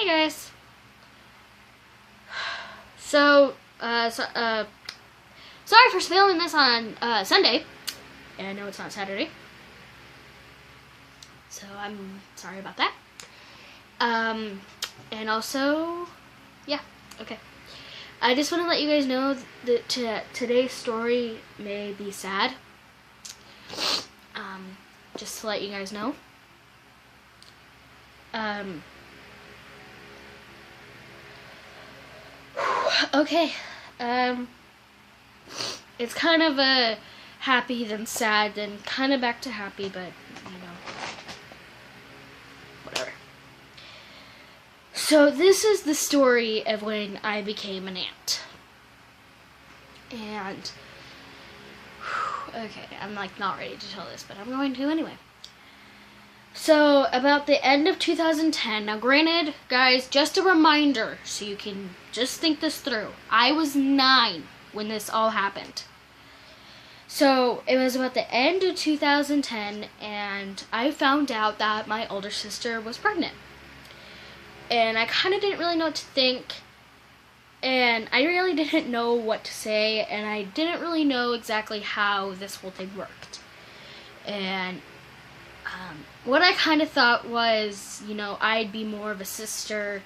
Hey guys. So, sorry for filming this on Sunday. And I know it's not Saturday. So I'm sorry about that. And also, yeah, okay. I just want to let you guys know that today's story may be sad. Just to let you guys know. Okay. It's kind of a happy then sad then kind of back to happy, but you know, whatever. So this is the story of when I became an aunt. And okay, I'm like not ready to tell this, but I'm going to anyway. So, about the end of 2010, now granted, guys, just a reminder, so you can just think this through. I was 9 when this all happened. So, it was about the end of 2010, and I found out that my older sister was pregnant. And I kind of didn't really know what to think, and I really didn't know what to say, and I didn't really know exactly how this whole thing worked. And what I kind of thought was, you know, I'd be more of a sister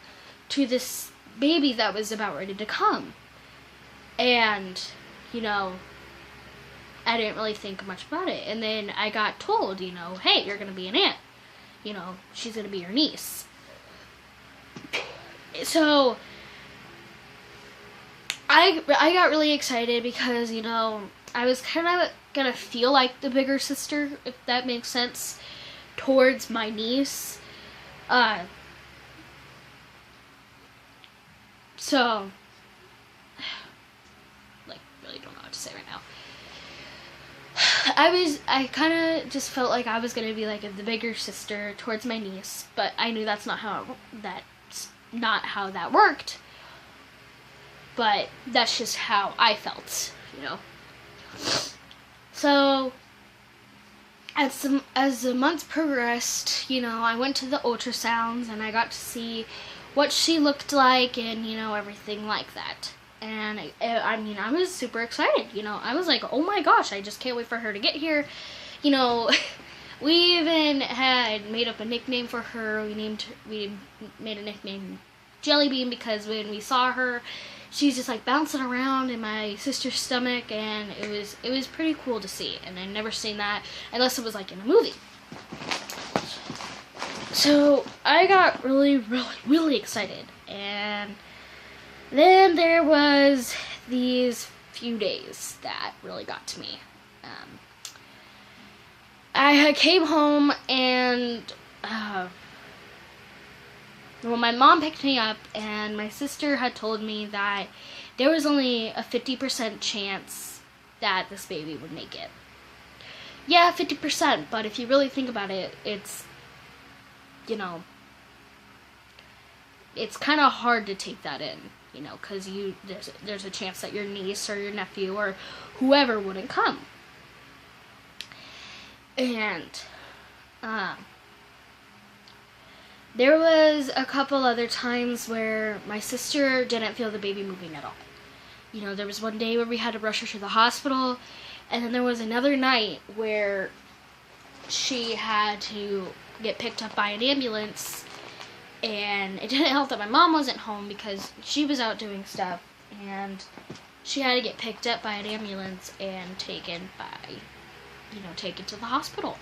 to this baby that was about ready to come. And, you know, I didn't really think much about it. And then I got told, you know, hey, you're going to be an aunt. You know, she's going to be your niece. So, I got really excited because, you know, I was kind of going to feel like the bigger sister, if that makes sense, towards my niece. So, like, really don't know what to say right now. I kind of just felt like I was going to be like the bigger sister towards my niece, but I knew that's not how that worked. But that's just how I felt, you know. So, as the months progressed, you know, I went to the ultrasounds and I got to see what she looked like and, you know, everything like that. And I mean, I was super excited, you know. I was like, oh my gosh, I just can't wait for her to get here. You know, we even had made up a nickname for her. We made a nickname Jellybean because when we saw her, she's just like bouncing around in my sister's stomach, and it was pretty cool to see. And I'd never seen that unless it was like in a movie. So I got really excited, and then there was these few days that really got to me. I came home and well, my mom picked me up, and my sister had told me that there was only a 50% chance that this baby would make it. Yeah, 50%, but if you really think about it, it's, you know, it's kind of hard to take that in, you know, because there's a chance that your niece or your nephew or whoever wouldn't come. And, there was a couple other times where my sister didn't feel the baby moving at all. You know, there was one day where we had to rush her to the hospital, and then there was another night where she had to get picked up by an ambulance, and it didn't help that my mom wasn't home because she was out doing stuff, and she had to get picked up by an ambulance and taken to the hospital.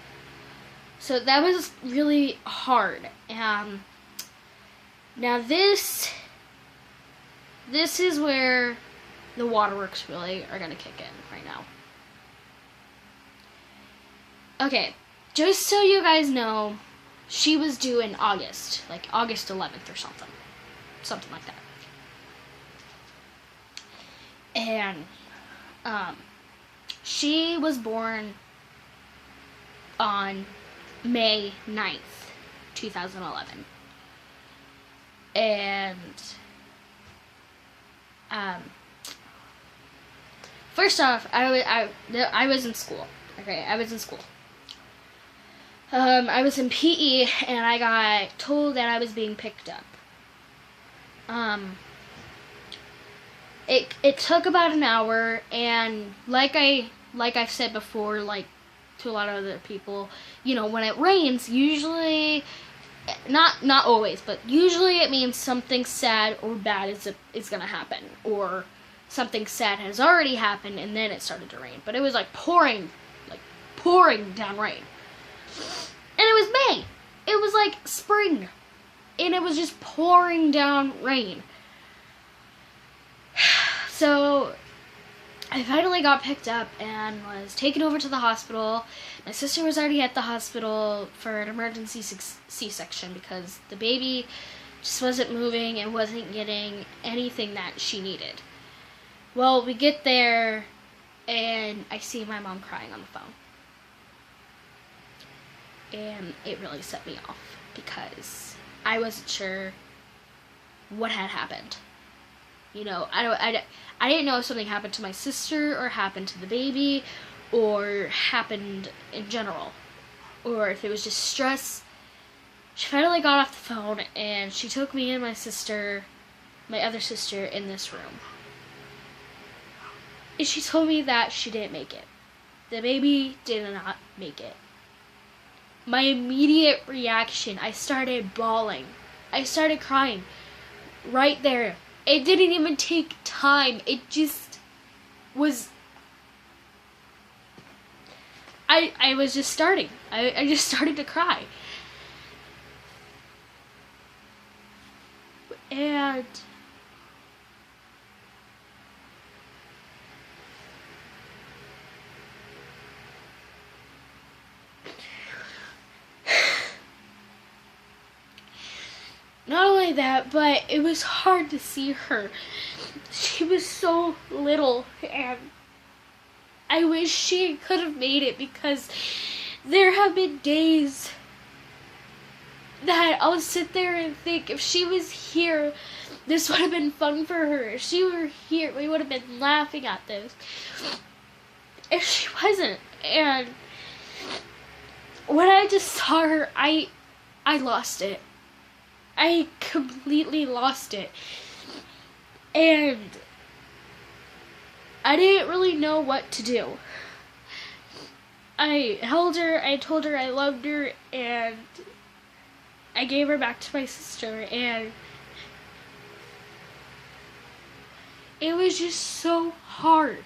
So that was really hard. Now this is where the waterworks really are going to kick in right now. Okay, just so you guys know, she was due in August, like August 11th or something like that. And she was born on May 9th, 2011. And first off, I was in school. Okay, I was in school. I was in PE, and I got told that I was being picked up. It took about an hour, and like I've said before, like to a lot of other people, when it rains, usually not always, but usually it means something sad or bad is gonna happen, or something sad has already happened and then it started to rain. But it was like pouring down rain, and it was May. It was like spring, and it was just pouring down rain. So I finally got picked up and was taken over to the hospital. My sister was already at the hospital for an emergency C-section because the baby just wasn't moving and wasn't getting anything that she needed. Well, we get there, and I see my mom crying on the phone. And it really set me off because I wasn't sure what had happened. I didn't know if something happened to my sister or happened to the baby or happened in general, or if it was just stress. She finally got off the phone, and she took me and my other sister, in this room. And she told me that she didn't make it. The baby did not make it. My immediate reaction, I started bawling. I started crying right there. It didn't even take time. It just was... I was just starting. I just started to cry. And... not only that, but it was hard to see her. She was so little, and I wish she could have made it, because there have been days that I'll sit there and think, if she was here, this would have been fun for her. If she were here, we would have been laughing at this. If she wasn't, and when I just saw her, I lost it. I completely lost it. And I didn't really know what to do. I held her, I told her I loved her, and I gave her back to my sister, and it was just so hard.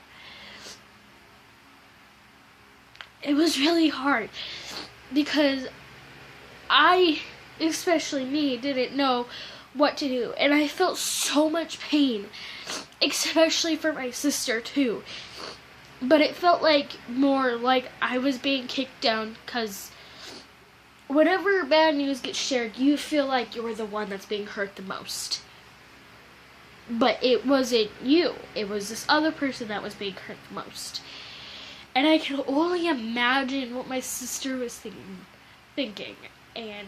It was really hard because especially me, didn't know what to do, and I felt so much pain, especially for my sister too. But it felt like more like I was being kicked down, because whenever bad news gets shared, you feel like you're the one that's being hurt the most. But it wasn't you. It was this other person that was being hurt the most. And I can only imagine what my sister was thinking. And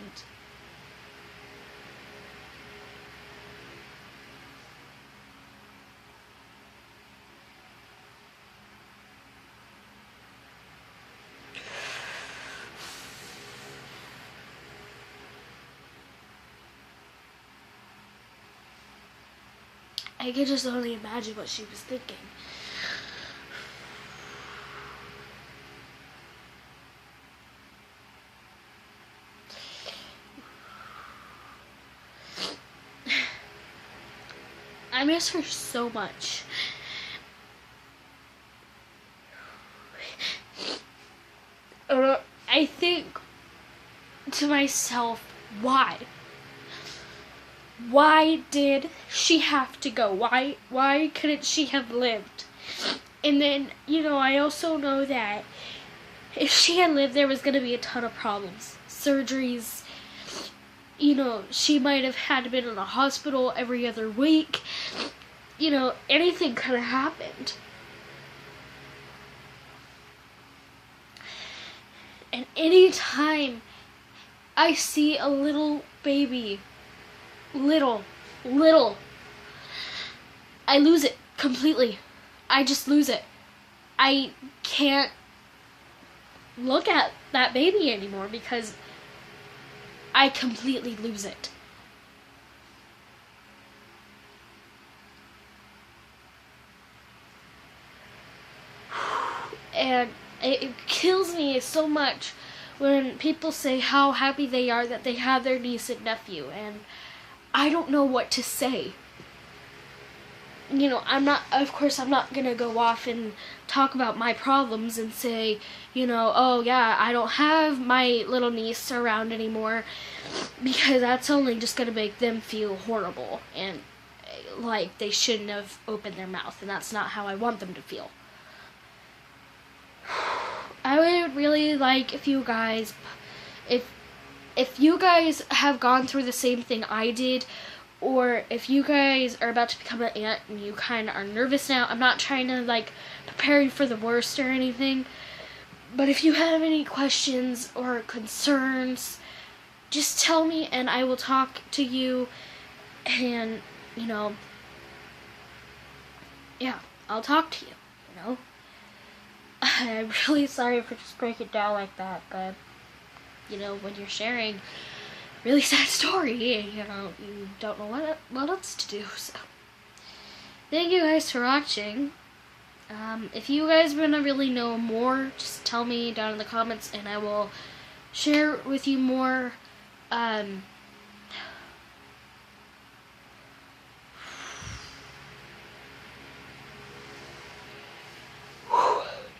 I could just only imagine what she was thinking. I miss her so much. I think to myself, why? Why did she have to go? Why couldn't she have lived? And then, I also know that if she had lived, there was going to be a ton of problems. Surgeries. She might have had been in a hospital every other week. Anything could have happened. And anytime I see a little baby, little, I lose it completely. I just lose it. I can't look at that baby anymore because I completely lose it. And it kills me so much when people say how happy they are that they have their niece and nephew, and I don't know what to say. You know, of course I'm not gonna go off and talk about my problems and say, you know, oh yeah, I don't have my little niece around anymore, because that's only just gonna make them feel horrible and like they shouldn't have opened their mouth, and that's not how I want them to feel. I would really like if you guys, if you guys have gone through the same thing I did, or if you guys are about to become an aunt and you kind of are nervous now. I'm not trying to like prepare you for the worst or anything, but if you have any questions or concerns, just tell me and I will talk to you, and you know, yeah, I'll talk to you, you know. I'm really sorry for just breaking it down like that, but you know, when you're sharing really sad story, you know, you don't know what else to do. So thank you guys for watching. If you guys want to really know more, just tell me down in the comments and I will share with you more.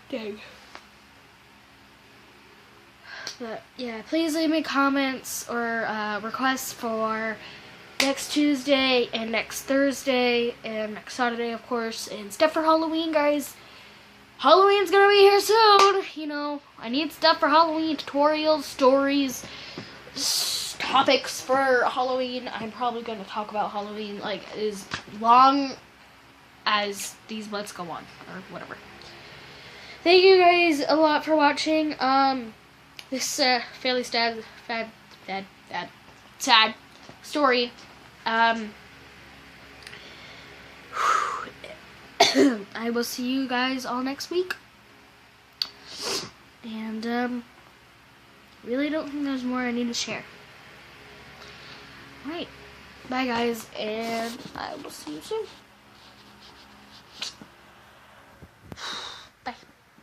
Dang. But yeah, please leave me comments or requests for next Tuesday and next Thursday and next Saturday, of course, and stuff for Halloween, guys. Halloween's gonna be here soon. You know, I need stuff for Halloween, tutorials, stories, topics for Halloween. I'm probably gonna talk about Halloween like as long as these months go on, or whatever. Thank you guys a lot for watching. This fairly sad story. I will see you guys all next week. And really don't think there's more I need to share. Alright. Bye guys, and I will see you soon.